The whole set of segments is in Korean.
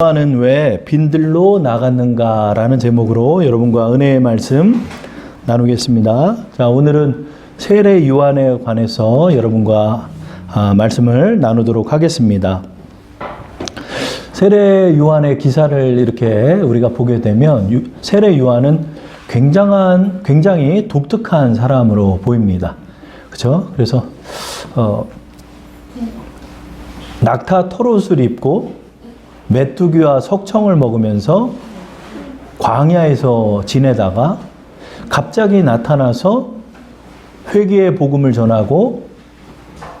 노아는 왜 빈들로 나갔는가라는 제목으로 여러분과 은혜의 말씀 나누겠습니다. 자, 오늘은 세례 요한에 관해서 여러분과 말씀을 나누도록 하겠습니다. 세례 요한의 기사를 이렇게 우리가 보게 되면 세례 요한은 굉장히 독특한 사람으로 보입니다. 그렇죠? 그래서 낙타 털옷을 입고 메뚜기와 석청을 먹으면서 광야에서 지내다가 갑자기 나타나서 회개의 복음을 전하고,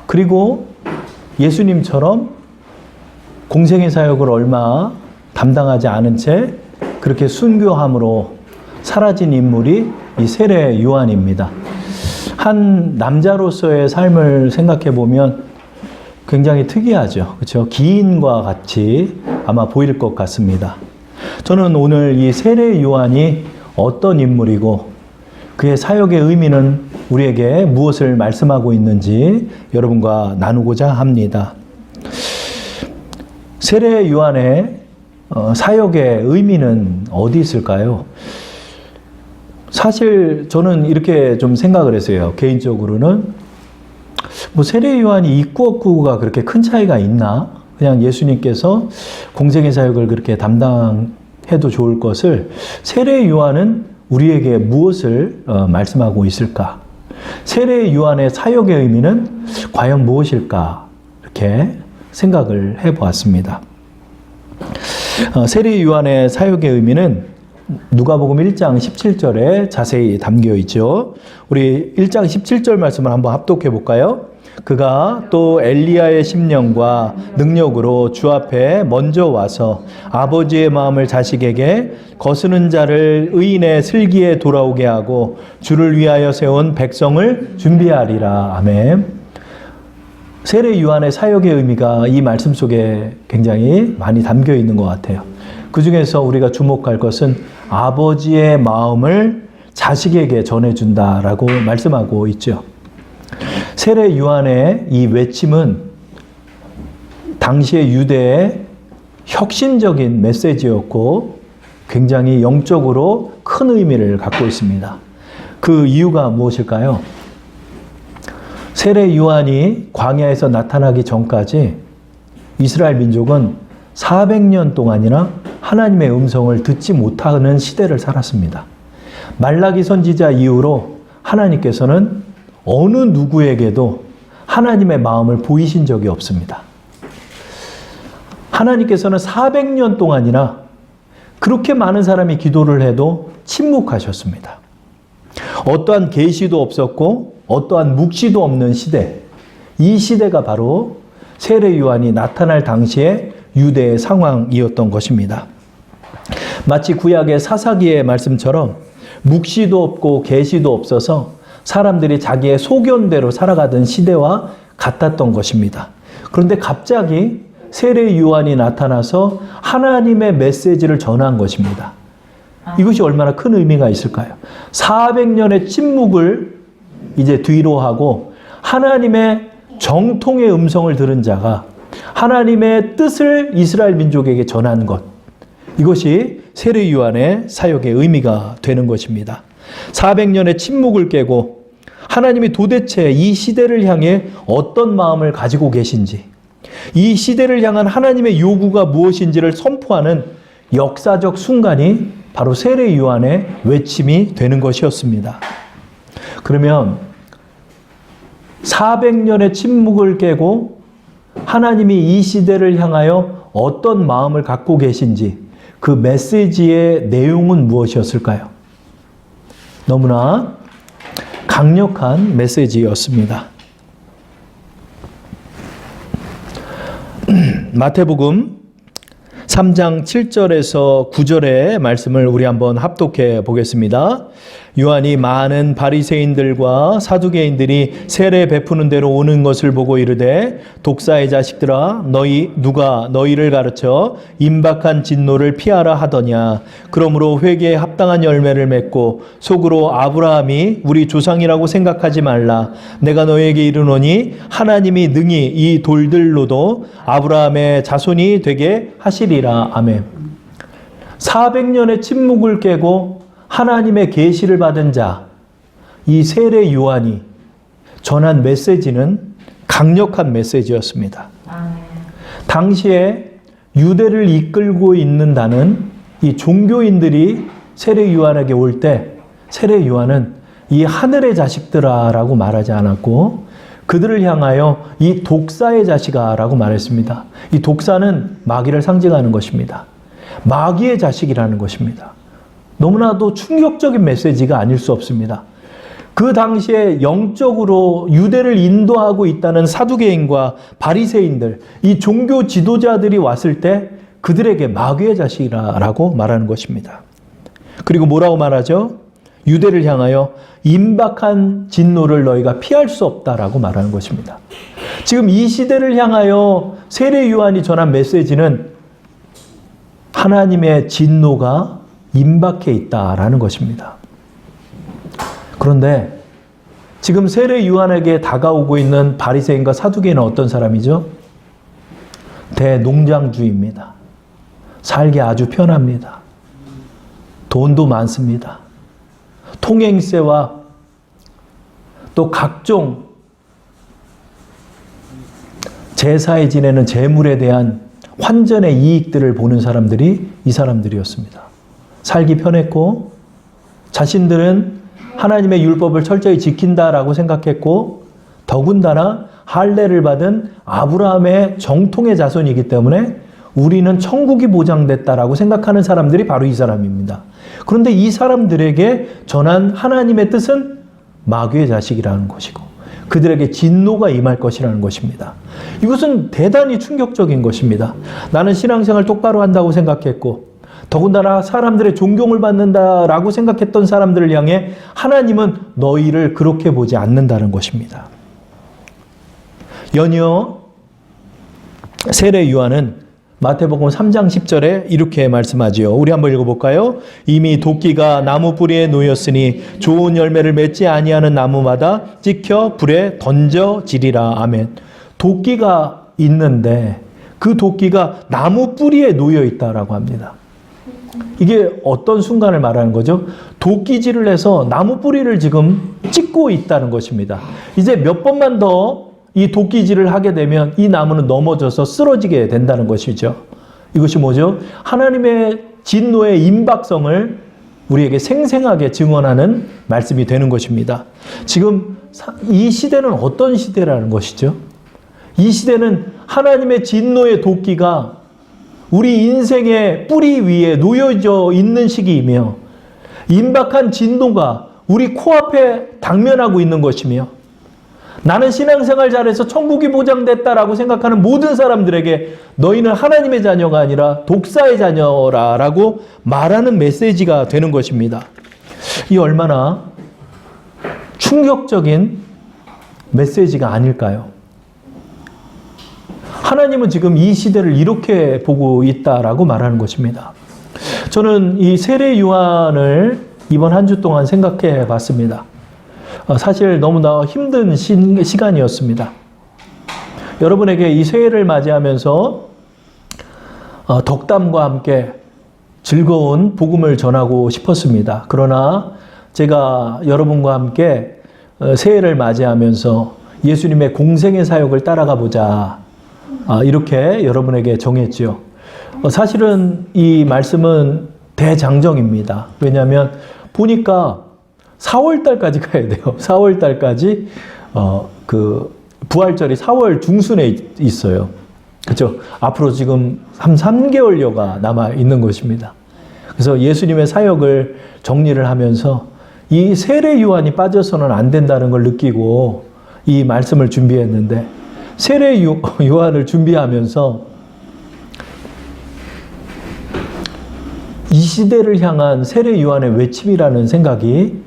그리고 예수님처럼 공생의 사역을 얼마 담당하지 않은 채 그렇게 순교함으로 사라진 인물이 이 세례 요한입니다. 한 남자로서의 삶을 생각해 보면 굉장히 특이하죠. 그렇죠? 기인과 같이 아마 보일 것 같습니다. 저는 오늘 이 세례 요한이 어떤 인물이고 그의 사역의 의미는 우리에게 무엇을 말씀하고 있는지 여러분과 나누고자 합니다. 세례 요한의 사역의 의미는 어디 있을까요? 사실 저는 이렇게 좀 생각을 했어요. 개인적으로는 세례 요한이 있고 없고가 그렇게 큰 차이가 있나? 그냥 예수님께서 공생의 사역을 그렇게 담당해도 좋을 것을 세례 요한은 우리에게 무엇을 말씀하고 있을까? 세례 요한의 사역의 의미는 과연 무엇일까? 이렇게 생각을 해보았습니다. 세례 요한의 사역의 의미는 누가복음 1장 17절에 자세히 담겨 있죠. 우리 1장 17절 말씀을 한번 합독해 볼까요? 그가 또 엘리야의 심령과 능력으로 주 앞에 먼저 와서 아버지의 마음을 자식에게 거스는 자를 의인의 슬기에 돌아오게 하고 주를 위하여 세운 백성을 준비하리라. 아멘. 세례 요한의 사역의 의미가 이 말씀 속에 굉장히 많이 담겨 있는 것 같아요. 그 중에서 우리가 주목할 것은 아버지의 마음을 자식에게 전해준다라고 말씀하고 있죠. 세례 요한의 이 외침은 당시의 유대의 혁신적인 메시지였고 굉장히 영적으로 큰 의미를 갖고 있습니다. 그 이유가 무엇일까요? 세례 요한이 광야에서 나타나기 전까지 이스라엘 민족은 400년 동안이나 하나님의 음성을 듣지 못하는 시대를 살았습니다. 말라기 선지자 이후로 하나님께서는 어느 누구에게도 하나님의 마음을 보이신 적이 없습니다. 하나님께서는 400년 동안이나 그렇게 많은 사람이 기도를 해도 침묵하셨습니다. 어떠한 계시도 없었고 어떠한 묵시도 없는 시대, 이 시대가 바로 세례 요한이 나타날 당시의 유대의 상황이었던 것입니다. 마치 구약의 사사기의 말씀처럼 묵시도 없고 계시도 없어서 사람들이 자기의 소견대로 살아가던 시대와 같았던 것입니다. 그런데 갑자기 세례 요한이 나타나서 하나님의 메시지를 전한 것입니다. 이것이 얼마나 큰 의미가 있을까요? 400년의 침묵을 이제 뒤로 하고 하나님의 정통의 음성을 들은 자가 하나님의 뜻을 이스라엘 민족에게 전한 것, 이것이 세례 요한의 사역의 의미가 되는 것입니다. 400년의 침묵을 깨고 하나님이 도대체 이 시대를 향해 어떤 마음을 가지고 계신지, 이 시대를 향한 하나님의 요구가 무엇인지를 선포하는 역사적 순간이 바로 세례 요한의 외침이 되는 것이었습니다. 그러면 400년의 침묵을 깨고 하나님이 이 시대를 향하여 어떤 마음을 갖고 계신지, 그 메시지의 내용은 무엇이었을까요? 너무나 강력한 메시지였습니다. 마태복음 3장 7절에서 9절의 말씀을 우리 한번 합독해 보겠습니다. 요한이 많은 바리새인들과 사두개인들이 세례 베푸는 대로 오는 것을 보고 이르되 독사의 자식들아 누가 너희를 가르쳐 임박한 진노를 피하라 하더냐. 그러므로 회개에 합당한 열매를 맺고 속으로 아브라함이 우리 조상이라고 생각하지 말라. 내가 너희에게 이르노니 하나님이 능히 이 돌들로도 아브라함의 자손이 되게 하시리라. 아멘. 400년의 침묵을 깨고 하나님의 계시를 받은 자, 이 세례 요한이 전한 메시지는 강력한 메시지였습니다. 당시에 유대를 이끌고 있는다는 이 종교인들이 세례 요한에게 올 때 세례 요한은 이 하늘의 자식들아라고 말하지 않았고 그들을 향하여 이 독사의 자식아라고 말했습니다. 이 독사는 마귀를 상징하는 것입니다. 마귀의 자식이라는 것입니다. 너무나도 충격적인 메시지가 아닐 수 없습니다. 그 당시에 영적으로 유대를 인도하고 있다는 사두개인과 바리새인들, 이 종교 지도자들이 왔을 때 그들에게 마귀의 자식이라고 말하는 것입니다. 그리고 뭐라고 말하죠? 유대를 향하여 임박한 진노를 너희가 피할 수 없다라고 말하는 것입니다. 지금 이 시대를 향하여 세례 요한이 전한 메시지는 하나님의 진노가 임박해 있다라는 것입니다. 그런데 지금 세례 요한에게 다가오고 있는 바리새인과 사두개인은 어떤 사람이죠? 대농장주의입니다. 살기 아주 편합니다. 돈도 많습니다. 통행세와 또 각종 제사에 지내는 제물에 대한 환전의 이익들을 보는 사람들이 이 사람들이었습니다. 살기 편했고 자신들은 하나님의 율법을 철저히 지킨다라고 생각했고 더군다나 할례를 받은 아브라함의 정통의 자손이기 때문에 우리는 천국이 보장됐다라고 생각하는 사람들이 바로 이 사람입니다. 그런데 이 사람들에게 전한 하나님의 뜻은 마귀의 자식이라는 것이고 그들에게 진노가 임할 것이라는 것입니다. 이것은 대단히 충격적인 것입니다. 나는 신앙생활 똑바로 한다고 생각했고 더군다나 사람들의 존경을 받는다라고 생각했던 사람들을 향해 하나님은 너희를 그렇게 보지 않는다는 것입니다. 연이어 세례 요한은 마태복음 3장 10절에 이렇게 말씀하지요. 우리 한번 읽어볼까요? 이미 도끼가 나무 뿌리에 놓였으니 좋은 열매를 맺지 아니하는 나무마다 찍혀 불에 던져지리라. 아멘. 도끼가 있는데 그 도끼가 나무 뿌리에 놓여 있다라고 합니다. 이게 어떤 순간을 말하는 거죠? 도끼질을 해서 나무 뿌리를 지금 찍고 있다는 것입니다. 이제 몇 번만 더 이 도끼질을 하게 되면 이 나무는 넘어져서 쓰러지게 된다는 것이죠. 이것이 뭐죠? 하나님의 진노의 임박성을 우리에게 생생하게 증언하는 말씀이 되는 것입니다. 지금 이 시대는 어떤 시대라는 것이죠? 이 시대는 하나님의 진노의 도끼가 우리 인생의 뿌리 위에 놓여져 있는 시기이며 임박한 진노가 우리 코앞에 당면하고 있는 것이며 나는 신앙생활 잘해서 천국이 보장됐다라고 생각하는 모든 사람들에게 너희는 하나님의 자녀가 아니라 독사의 자녀라라고 말하는 메시지가 되는 것입니다. 이 얼마나 충격적인 메시지가 아닐까요? 하나님은 지금 이 시대를 이렇게 보고 있다라고 말하는 것입니다. 저는 이 세례 요한을 이번 한 주 동안 생각해 봤습니다. 사실 너무나 힘든 시간이었습니다. 여러분에게 이 새해를 맞이하면서 덕담과 함께 즐거운 복음을 전하고 싶었습니다. 그러나 제가 여러분과 함께 새해를 맞이하면서 예수님의 공생의 사역을 따라가 보자. 이렇게 여러분에게 정했지요. 사실은 이 말씀은 대장정입니다. 왜냐하면 보니까 4월달까지 가야 돼요. 4월달까지 그 부활절이 4월 중순에 있어요. 그렇죠? 앞으로 지금 한 3개월여가 남아 있는 것입니다. 그래서 예수님의 사역을 정리를 하면서 이 세례 요한이 빠져서는 안 된다는 걸 느끼고 이 말씀을 준비했는데 세례 요한을 준비하면서 이 시대를 향한 세례 요한의 외침이라는 생각이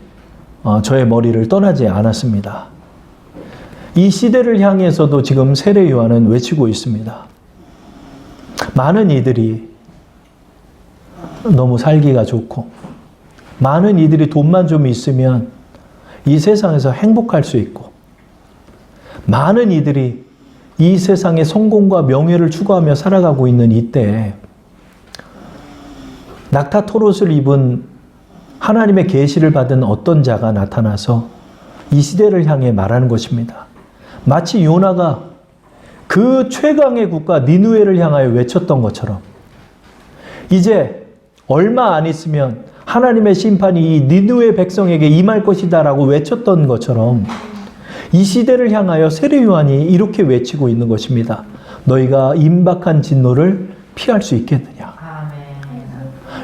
저의 머리를 떠나지 않았습니다. 이 시대를 향해서도 지금 세례 요한은 외치고 있습니다. 많은 이들이 너무 살기가 좋고, 많은 이들이 돈만 좀 있으면 이 세상에서 행복할 수 있고, 많은 이들이 이 세상의 성공과 명예를 추구하며 살아가고 있는 이때에 낙타 털옷을 입은 하나님의 계시를 받은 어떤 자가 나타나서 이 시대를 향해 말하는 것입니다. 마치 요나가 그 최강의 국가 니느웨를 향하여 외쳤던 것처럼, 이제 얼마 안 있으면 하나님의 심판이 이 니느웨 백성에게 임할 것이다 라고 외쳤던 것처럼 이 시대를 향하여 세례 요한이 이렇게 외치고 있는 것입니다. 너희가 임박한 진노를 피할 수 있겠느냐.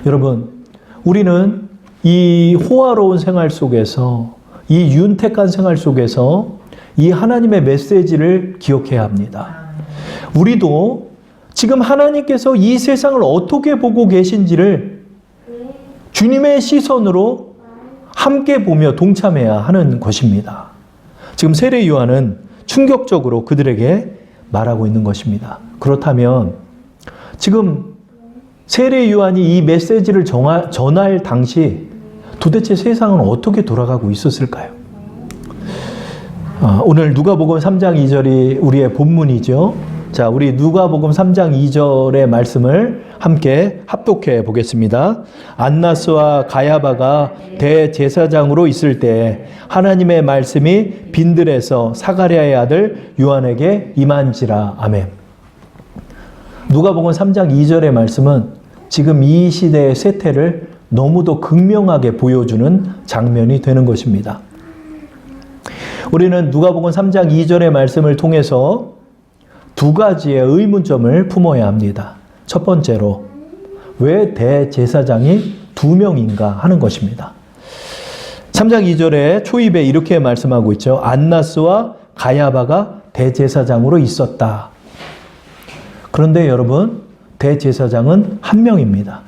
여러분, 우리는 이 호화로운 생활 속에서, 이 윤택한 생활 속에서 이 하나님의 메시지를 기억해야 합니다. 우리도 지금 하나님께서 이 세상을 어떻게 보고 계신지를 주님의 시선으로 함께 보며 동참해야 하는 것입니다. 지금 세례 요한은 충격적으로 그들에게 말하고 있는 것입니다. 그렇다면 지금 세례 요한이 이 메시지를 전할 당시 도대체 세상은 어떻게 돌아가고 있었을까요? 오늘 누가복음 3장 2절이 우리의 본문이죠. 자, 우리 누가복음 3장 2절의 말씀을 함께 합독해 보겠습니다. 안나스와 가야바가 대제사장으로 있을 때 하나님의 말씀이 빈들에서 사가랴의 아들 요한에게 임한지라. 아멘. 누가복음 3장 2절의 말씀은 지금 이 시대의 세태를 너무도 극명하게 보여주는 장면이 되는 것입니다. 우리는 누가복음 3장 2절의 말씀을 통해서 두 가지의 의문점을 품어야 합니다. 첫 번째로, 왜 대제사장이 2명인가 하는 것입니다. 3장 2절에 초입에 이렇게 말씀하고 있죠. 안나스와 가야바가 대제사장으로 있었다. 그런데 여러분, 대제사장은 한 명입니다.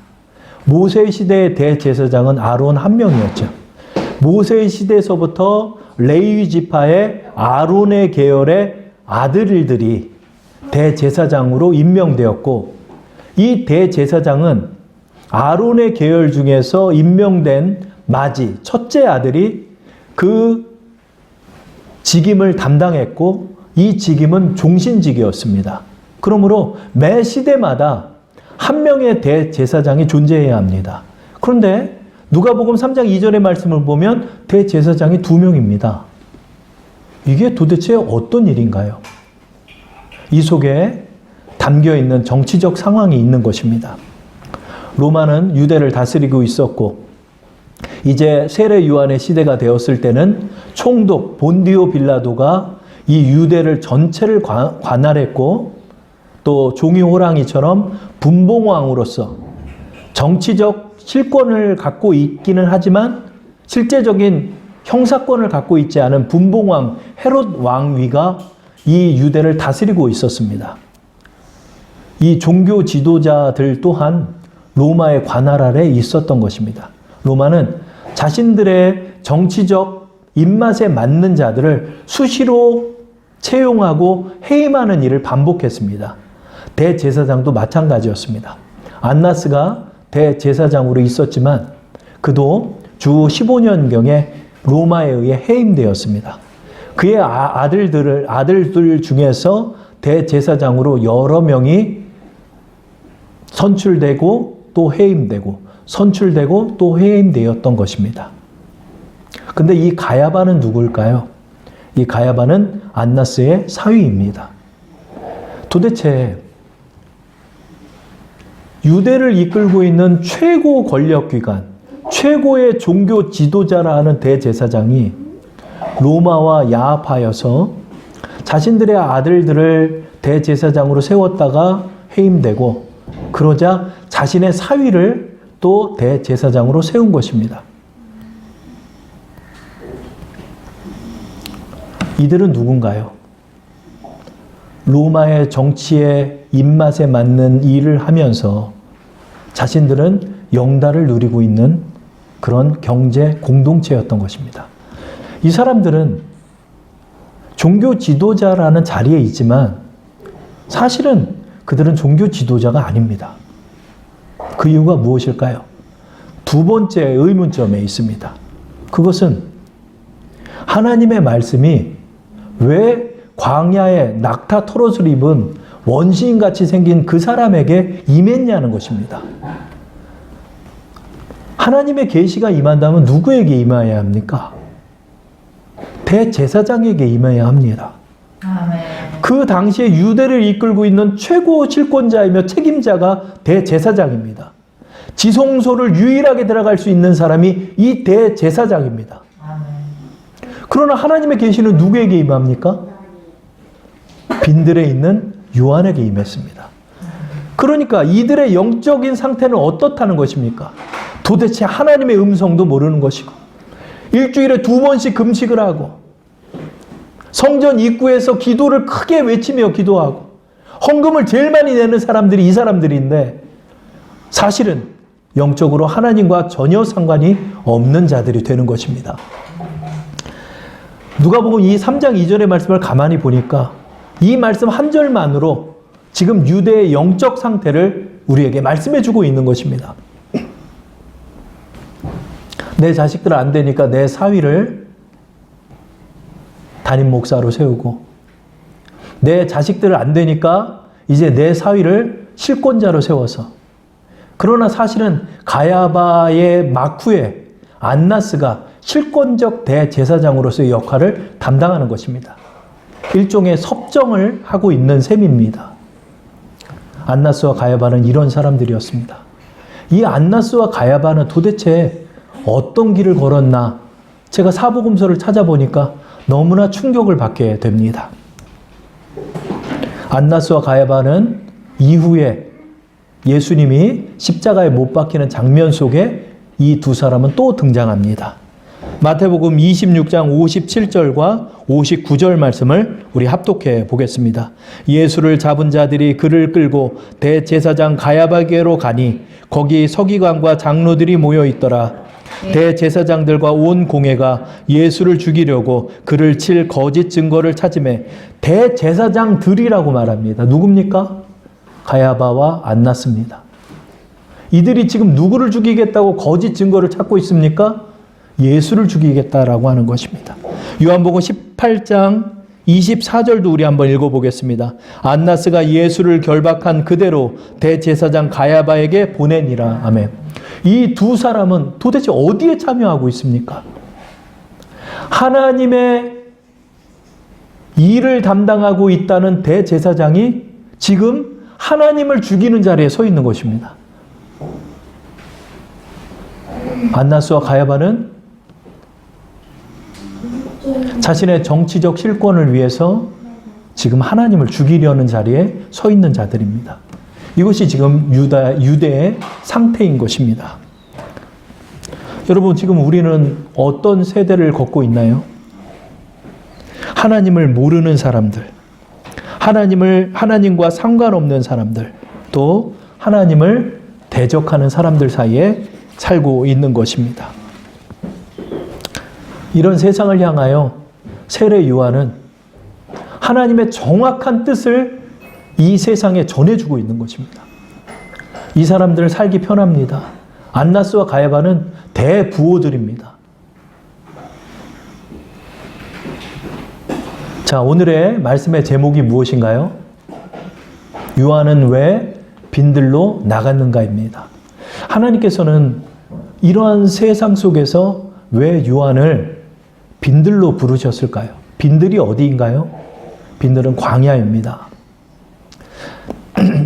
모세 시대의 대제사장은 아론 한 명이었죠. 모세 시대에서부터 레위 지파의 아론의 계열의 아들들이 대제사장으로 임명되었고, 이 대제사장은 아론의 계열 중에서 임명된 마지, 첫째 아들이 그 직임을 담당했고, 이 직임은 종신직이었습니다. 그러므로 매 시대마다 한 명의 대제사장이 존재해야 합니다. 그런데 누가복음 3장 2절의 말씀을 보면 대제사장이 2명입니다. 이게 도대체 어떤 일인가요? 이 속에 담겨있는 정치적 상황이 있는 것입니다. 로마는 유대를 다스리고 있었고, 이제 세례 요한의 시대가 되었을 때는 총독 본디오 빌라도가 이 유대를 전체를 관할했고, 또 종이 호랑이처럼 분봉왕으로서 정치적 실권을 갖고 있기는 하지만 실제적인 형사권을 갖고 있지 않은 분봉왕 헤롯 왕위가 이 유대를 다스리고 있었습니다. 이 종교 지도자들 또한 로마의 관할 아래 있었던 것입니다. 로마는 자신들의 정치적 입맛에 맞는 자들을 수시로 채용하고 해임하는 일을 반복했습니다. 대제사장도 마찬가지였습니다. 안나스가 대제사장으로 있었지만 그도 주 15년경에 로마에 의해 해임되었습니다. 그의 아들들 중에서 대제사장으로 여러 명이 선출되고 또 해임되고 선출되고 또 해임되었던 것입니다. 근데 이 가야바는 누굴까요? 이 가야바는 안나스의 사위입니다. 도대체 유대를 이끌고 있는 최고 권력기관, 최고의 종교 지도자라 하는 대제사장이 로마와 야합하여서 자신들의 아들들을 대제사장으로 세웠다가 해임되고, 그러자 자신의 사위를 또 대제사장으로 세운 것입니다. 이들은 누군가요? 로마의 정치의 입맛에 맞는 일을 하면서 자신들은 영달을 누리고 있는 그런 경제 공동체였던 것입니다. 이 사람들은 종교 지도자라는 자리에 있지만 사실은 그들은 종교 지도자가 아닙니다. 그 이유가 무엇일까요? 두 번째 의문점에 있습니다. 그것은 하나님의 말씀이 왜 광야에 낙타 털옷을 입은 원시인같이 생긴 그 사람에게 임했냐는 것입니다. 하나님의 계시가 임한다면 누구에게 임해야 합니까? 대제사장에게 임해야 합니다. 아멘. 그 당시에 유대를 이끌고 있는 최고 실권자이며 책임자가 대제사장입니다. 지성소를 유일하게 들어갈 수 있는 사람이 이 대제사장입니다. 아멘. 그러나 하나님의 계시는 누구에게 임합니까? 빈들에 있는 요한에게 임했습니다. 그러니까 이들의 영적인 상태는 어떻다는 것입니까? 도대체 하나님의 음성도 모르는 것이고 일주일에 2번씩 금식을 하고 성전 입구에서 기도를 크게 외치며 기도하고 헌금을 제일 많이 내는 사람들이 이 사람들인데 사실은 영적으로 하나님과 전혀 상관이 없는 자들이 되는 것입니다. 누가복음 이 3장 2절의 말씀을 가만히 보니까 이 말씀 한 절만으로 지금 유대의 영적 상태를 우리에게 말씀해 주고 있는 것입니다. 내 자식들 안 되니까 내 사위를 담임 목사로 세우고 내 자식들 안 되니까 이제 내 사위를 실권자로 세워서 그러나 사실은 가야바의 막후에 안나스가 실권적 대제사장으로서의 역할을 담당하는 것입니다. 일종의 섭정을 하고 있는 셈입니다. 안나스와 가야바는 이런 사람들이었습니다. 이 안나스와 가야바는 도대체 어떤 길을 걸었나 제가 사복음서를 찾아보니까 너무나 충격을 받게 됩니다. 안나스와 가야바는 이후에 예수님이 십자가에 못 박히는 장면 속에 이 두 사람은 또 등장합니다. 마태복음 26장 57절과 59절 말씀을 우리 합독해 보겠습니다. 예수를 잡은 자들이 그를 끌고 대제사장 가야바에게로 가니 거기 서기관과 장로들이 모여 있더라. 대제사장들과 온 공회가 예수를 죽이려고 그를 칠 거짓 증거를 찾으매 대제사장들이라고 말합니다. 누굽니까? 가야바와 안나스입니다. 이들이 지금 누구를 죽이겠다고 거짓 증거를 찾고 있습니까? 예수를 죽이겠다라고 하는 것입니다. 요한복음 18장 24절도 우리 한번 읽어보겠습니다. 안나스가 예수를 결박한 그대로 대제사장 가야바에게 보내니라. 아멘. 이 두 사람은 도대체 어디에 참여하고 있습니까? 하나님의 일을 담당하고 있다는 대제사장이 지금 하나님을 죽이는 자리에 서 있는 것입니다. 안나스와 가야바는 자신의 정치적 실권을 위해서 지금 하나님을 죽이려는 자리에 서 있는 자들입니다. 이것이 지금 유대의 상태인 것입니다. 여러분, 지금 우리는 어떤 세대를 걷고 있나요? 하나님을 모르는 사람들, 하나님과 상관없는 사람들, 또 하나님을 대적하는 사람들 사이에 살고 있는 것입니다. 이런 세상을 향하여 세례 요한은 하나님의 정확한 뜻을 이 세상에 전해주고 있는 것입니다. 이 사람들은 살기 편합니다. 안나스와 가야바는 대부호들입니다. 자, 오늘의 말씀의 제목이 무엇인가요? 요한은 왜 빈들로 나갔는가입니다. 하나님께서는 이러한 세상 속에서 왜 요한을 빈들로 부르셨을까요? 빈들이 어디인가요? 빈들은 광야입니다.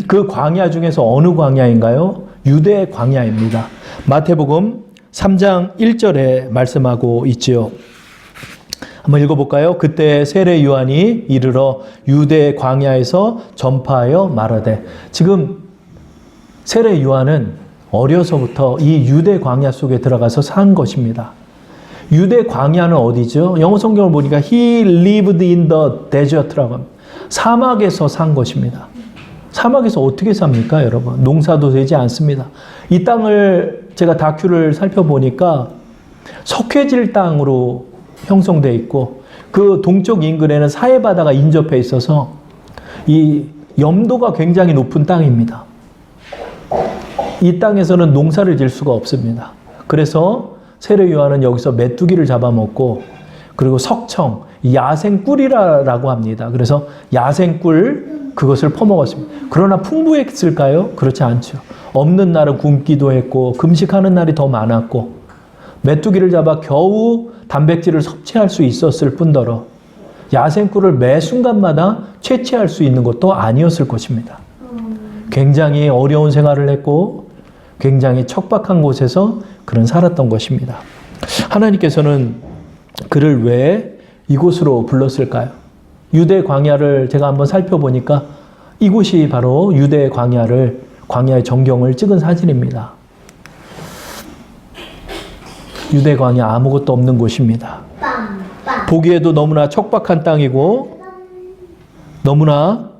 그 광야 중에서 어느 광야인가요? 유대 광야입니다. 마태복음 3장 1절에 말씀하고 있지요. 한번 읽어볼까요? 그때 세례 요한이 이르러 유대 광야에서 전파하여 말하되. 지금 세례 요한은 어려서부터 이 유대 광야 속에 들어가서 산 것입니다. 유대 광야는 어디죠? 영어 성경을 보니까 He lived in the desert라고 합니다. 사막에서 산 것입니다. 사막에서 어떻게 삽니까, 여러분? 농사도 되지 않습니다. 이 땅을 제가 다큐를 살펴보니까 석회질 땅으로 형성되어 있고 그 동쪽 인근에는 사해바다가 인접해 있어서 이 염도가 굉장히 높은 땅입니다. 이 땅에서는 농사를 지을 수가 없습니다. 그래서 세례 요한은 여기서 메뚜기를 잡아먹고 그리고 석청, 야생꿀이라고 합니다. 그래서 야생꿀 그것을 퍼먹었습니다. 그러나 풍부했을까요? 그렇지 않죠. 없는 날은 굶기도 했고 금식하는 날이 더 많았고 메뚜기를 잡아 겨우 단백질을 섭취할 수 있었을 뿐더러 야생꿀을 매 순간마다 채취할 수 있는 것도 아니었을 것입니다. 굉장히 어려운 생활을 했고 굉장히 척박한 곳에서 그는 살았던 것입니다. 하나님께서는 그를 왜 이곳으로 불렀을까요? 유대 광야를 제가 한번 살펴보니까 이곳이 바로 유대 광야의 전경을 찍은 사진입니다. 유대 광야 아무것도 없는 곳입니다. 보기에도 너무나 척박한 땅이고 너무나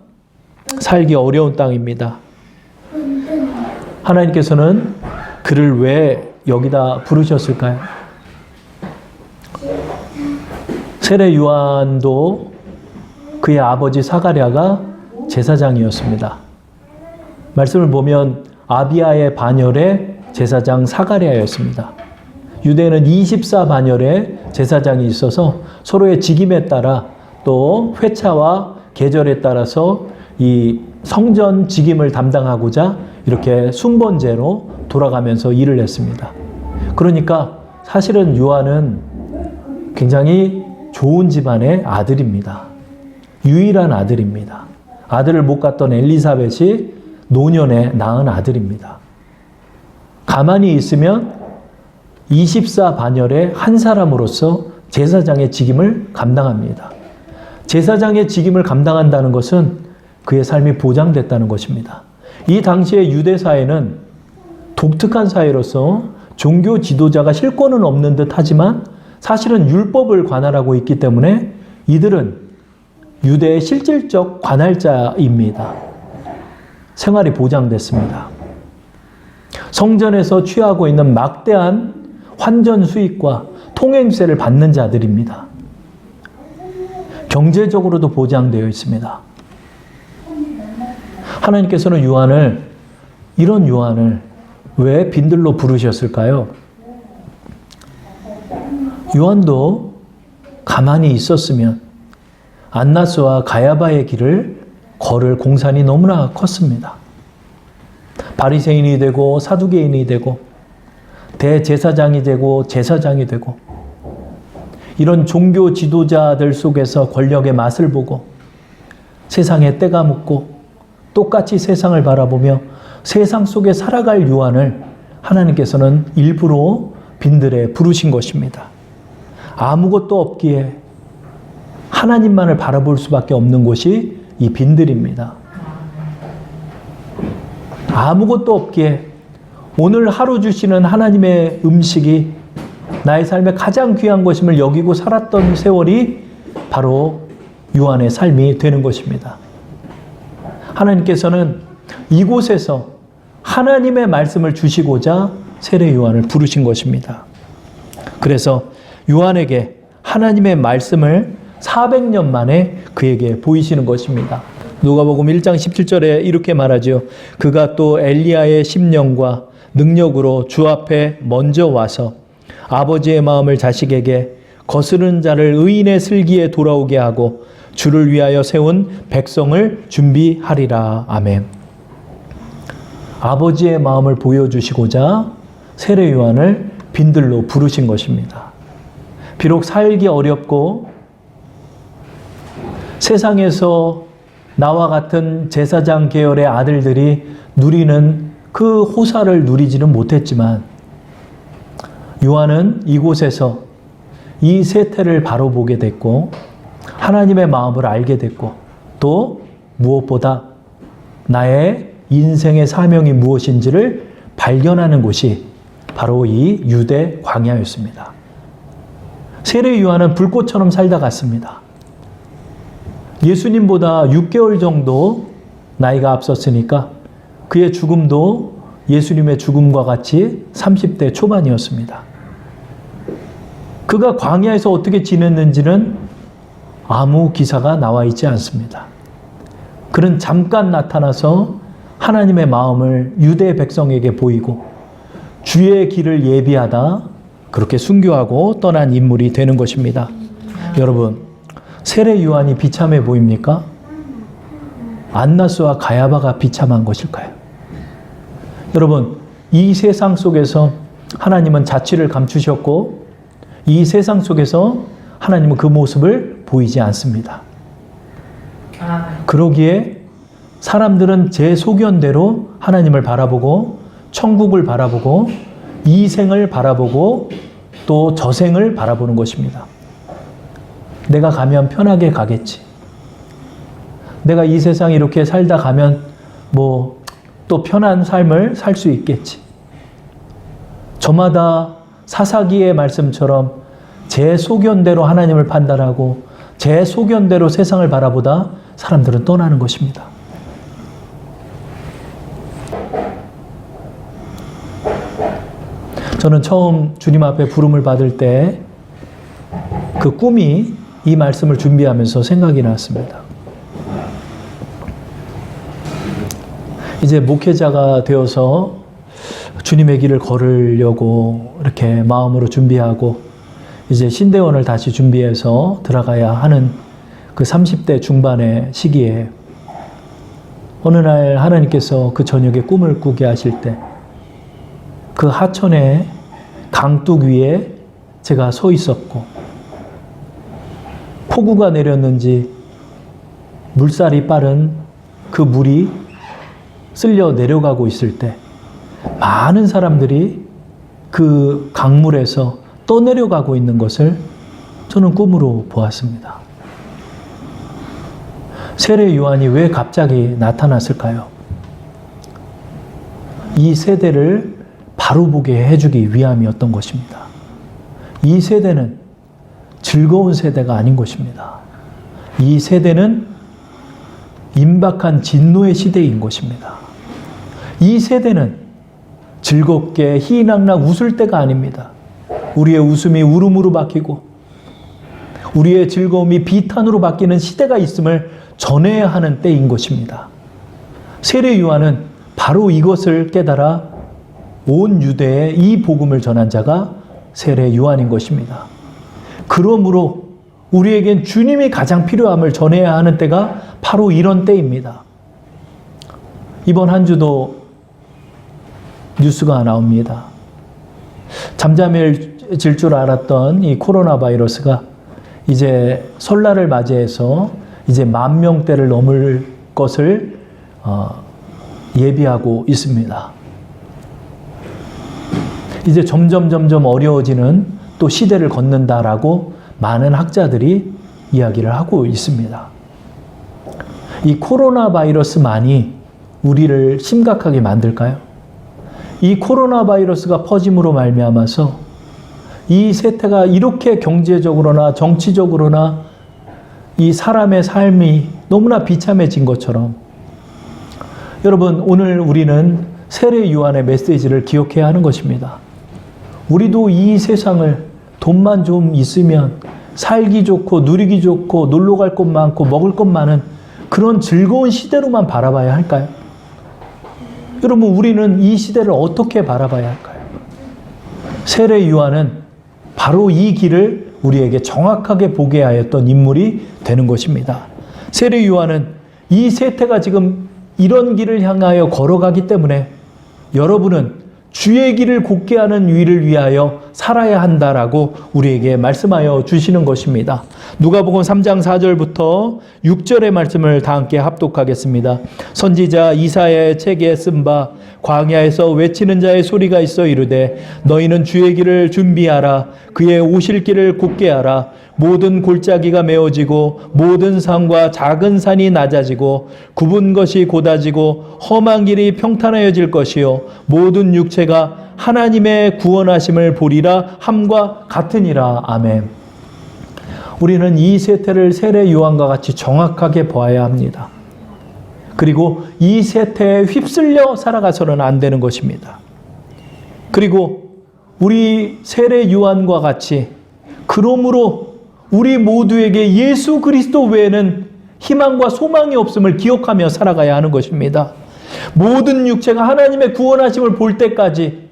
살기 어려운 땅입니다. 하나님께서는 그를 왜 여기다 부르셨을까요? 세례 요한도 그의 아버지 사가랴가 제사장이었습니다. 말씀을 보면 아비야의 반열에 제사장 사가랴였습니다. 유대는 24반열에 제사장이 있어서 서로의 직임에 따라 또 회차와 계절에 따라서 이 성전 직임을 담당하고자 이렇게 순번제로 돌아가면서 일을 했습니다. 그러니까 사실은 요한은 굉장히 좋은 집안의 아들입니다. 유일한 아들입니다. 아들을 못 갖던 엘리사벳이 노년에 낳은 아들입니다. 가만히 있으면 24반열의 한 사람으로서 제사장의 직임을 감당합니다. 제사장의 직임을 감당한다는 것은 그의 삶이 보장됐다는 것입니다. 이 당시의 유대 사회는 독특한 사회로서 종교 지도자가 실권은 없는 듯 하지만 사실은 율법을 관할하고 있기 때문에 이들은 유대의 실질적 관할자입니다. 생활이 보장됐습니다. 성전에서 취하고 있는 막대한 환전 수익과 통행세를 받는 자들입니다. 경제적으로도 보장되어 있습니다. 하나님께서는 이런 요한을 왜 빈들로 부르셨을까요? 요한도 가만히 있었으면 안나스와 가야바의 길을 걸을 공산이 너무나 컸습니다. 바리새인이 되고 사두개인이 되고 대제사장이 되고 제사장이 되고 이런 종교 지도자들 속에서 권력의 맛을 보고 세상에 때가 묻고 똑같이 세상을 바라보며 세상 속에 살아갈 요한을 하나님께서는 일부러 빈들에 부르신 것입니다. 아무것도 없기에 하나님만을 바라볼 수밖에 없는 곳이 이 빈들입니다. 아무것도 없기에 오늘 하루 주시는 하나님의 음식이 나의 삶에 가장 귀한 것임을 여기고 살았던 세월이 바로 요한의 삶이 되는 것입니다. 하나님께서는 이곳에서 하나님의 말씀을 주시고자 세례 요한을 부르신 것입니다. 그래서 요한에게 하나님의 말씀을 400년 만에 그에게 보이시는 것입니다. 누가복음 1장 17절에 이렇게 말하죠. 그가 또 엘리야의 심령과 능력으로 주 앞에 먼저 와서 아버지의 마음을 자식에게 거스르는 자를 의인의 슬기에 돌아오게 하고 주를 위하여 세운 백성을 준비하리라. 아멘. 아버지의 마음을 보여주시고자 세례 요한을 빈들로 부르신 것입니다. 비록 살기 어렵고 세상에서 나와 같은 제사장 계열의 아들들이 누리는 그 호사를 누리지는 못했지만 요한은 이곳에서 이 세태를 바로 보게 됐고 하나님의 마음을 알게 됐고 또 무엇보다 나의 인생의 사명이 무엇인지를 발견하는 곳이 바로 이 유대 광야였습니다. 세례 요한은 불꽃처럼 살다 갔습니다. 예수님보다 6개월 정도 나이가 앞섰으니까 그의 죽음도 예수님의 죽음과 같이 30대 초반이었습니다. 그가 광야에서 어떻게 지냈는지는 아무 기사가 나와 있지 않습니다. 그는 잠깐 나타나서 하나님의 마음을 유대 백성에게 보이고 주의 길을 예비하다 그렇게 순교하고 떠난 인물이 되는 것입니다. 여러분, 세례 요한이 비참해 보입니까? 안나스와 가야바가 비참한 것일까요? 여러분, 이 세상 속에서 하나님은 자취를 감추셨고 이 세상 속에서 하나님은 그 모습을 보이지 않습니다. 그러기에 사람들은 제 소견대로 하나님을 바라보고 천국을 바라보고 이 생을 바라보고 또 저생을 바라보는 것입니다. 내가 가면 편하게 가겠지. 내가 이 세상 이렇게 살다 가면 뭐 또 편한 삶을 살 수 있겠지. 저마다 사사기의 말씀처럼 제 소견대로 하나님을 판단하고 제 소견대로 세상을 바라보다 사람들은 떠나는 것입니다. 저는 처음 주님 앞에 부름을 받을 때 그 꿈이 이 말씀을 준비하면서 생각이 났습니다. 이제 목회자가 되어서 주님의 길을 걸으려고 이렇게 마음으로 준비하고 이제 신대원을 다시 준비해서 들어가야 하는 그 30대 중반의 시기에 어느 날 하나님께서 그 저녁에 꿈을 꾸게 하실 때 그 하천의 강둑 위에 제가 서 있었고 폭우가 내렸는지 물살이 빠른 그 물이 쓸려 내려가고 있을 때 많은 사람들이 그 강물에서 떠내려가고 있는 것을 저는 꿈으로 보았습니다. 세례 요한이 왜 갑자기 나타났을까요? 이 세대를 바로 보게 해주기 위함이었던 것입니다. 이 세대는 즐거운 세대가 아닌 것입니다. 이 세대는 임박한 진노의 시대인 것입니다. 이 세대는 즐겁게 희낙낙 웃을 때가 아닙니다. 우리의 웃음이 울음으로 바뀌고 우리의 즐거움이 비탄으로 바뀌는 시대가 있음을 전해야 하는 때인 것입니다. 세례 요한은 바로 이것을 깨달아 온 유대에 이 복음을 전한 자가 세례 요한인 것입니다. 그러므로 우리에겐 주님이 가장 필요함을 전해야 하는 때가 바로 이런 때입니다. 이번 한 주도 뉴스가 나옵니다. 잠잠해질 줄 알았던 이 코로나 바이러스가 이제 설날을 맞이해서 이제 10,000명대를 넘을 것을 예비하고 있습니다. 이제 점점 어려워지는 또 시대를 걷는다라고 많은 학자들이 이야기를 하고 있습니다. 이 코로나 바이러스만이 우리를 심각하게 만들까요? 이 코로나 바이러스가 퍼짐으로 말미암아서 이 세태가 이렇게 경제적으로나 정치적으로나 이 사람의 삶이 너무나 비참해진 것처럼 여러분, 오늘 우리는 세례 요한의 메시지를 기억해야 하는 것입니다. 우리도 이 세상을 돈만 좀 있으면 살기 좋고 누리기 좋고 놀러 갈 곳 많고 먹을 것 많은 그런 즐거운 시대로만 바라봐야 할까요? 여러분, 우리는 이 시대를 어떻게 바라봐야 할까요? 세례 요한은 바로 이 길을 우리에게 정확하게 보게 하였던 인물이 되는 것입니다. 세례 요한은 이 세태가 지금 이런 길을 향하여 걸어가기 때문에 여러분은 주의 길을 곧게 하는 일을 위하여 살아야 한다라고 우리에게 말씀하여 주시는 것입니다. 누가복음 3장 4절부터 6절의 말씀을 다 함께 합독하겠습니다. 선지자 이사야의 책에 쓴 바 광야에서 외치는 자의 소리가 있어 이르되 너희는 주의 길을 준비하라. 그의 오실 길을 곧게 하라. 모든 골짜기가 메어지고 모든 산과 작은 산이 낮아지고 굽은 것이 곧아지고 험한 길이 평탄하여질 것이요 모든 육체가 하나님의 구원하심을 보리라 함과 같으니라. 아멘. 우리는 이 세태를 세례 요한과 같이 정확하게 보아야 합니다. 그리고 이 세태에 휩쓸려 살아가서는 안 되는 것입니다. 그리고 우리 세례 요한과 같이 그러므로 우리 모두에게 예수 그리스도 외에는 희망과 소망이 없음을 기억하며 살아가야 하는 것입니다. 모든 육체가 하나님의 구원하심을 볼 때까지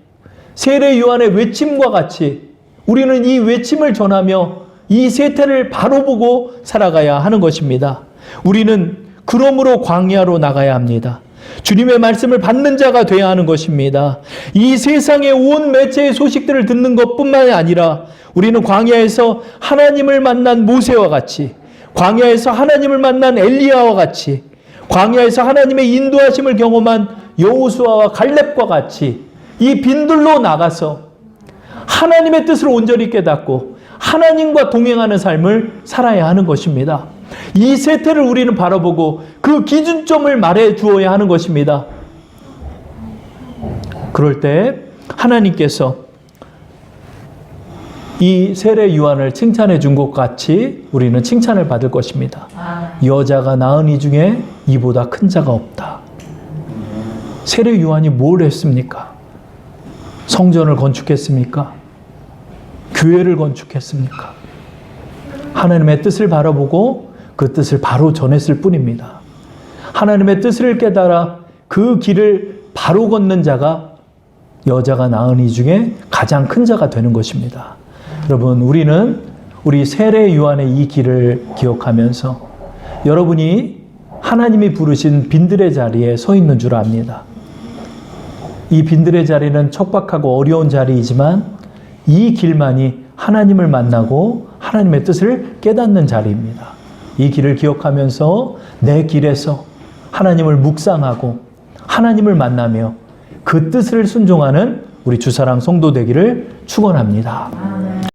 세례 요한의 외침과 같이 우리는 이 외침을 전하며 이 세태를 바로 보고 살아가야 하는 것입니다. 우리는 그러므로 광야로 나가야 합니다. 주님의 말씀을 받는 자가 되어야 하는 것입니다. 이 세상의 온 매체의 소식들을 듣는 것뿐만이 아니라 우리는 광야에서 하나님을 만난 모세와 같이, 광야에서 하나님을 만난 엘리야와 같이, 광야에서 하나님의 인도하심을 경험한 여호수아와 갈렙과 같이 이 빈들로 나가서 하나님의 뜻을 온전히 깨닫고 하나님과 동행하는 삶을 살아야 하는 것입니다. 이 세태를 우리는 바라보고 그 기준점을 말해 주어야 하는 것입니다. 그럴 때 하나님께서 이 세례 요한을 칭찬해 준 것 같이 우리는 칭찬을 받을 것입니다. 여자가 낳은 이 중에 이보다 큰 자가 없다. 세례 요한이 뭘 했습니까? 성전을 건축했습니까? 교회를 건축했습니까? 하나님의 뜻을 바라보고 그 뜻을 바로 전했을 뿐입니다. 하나님의 뜻을 깨달아 그 길을 바로 걷는 자가 여자가 낳은 이 중에 가장 큰 자가 되는 것입니다. 여러분, 우리는 우리 세례 요한의 이 길을 기억하면서 여러분이 하나님이 부르신 빈들의 자리에 서 있는 줄 압니다. 이 빈들의 자리는 척박하고 어려운 자리이지만 이 길만이 하나님을 만나고 하나님의 뜻을 깨닫는 자리입니다. 이 길을 기억하면서 내 길에서 하나님을 묵상하고 하나님을 만나며 그 뜻을 순종하는 우리 주사랑 성도 되기를 축원합니다.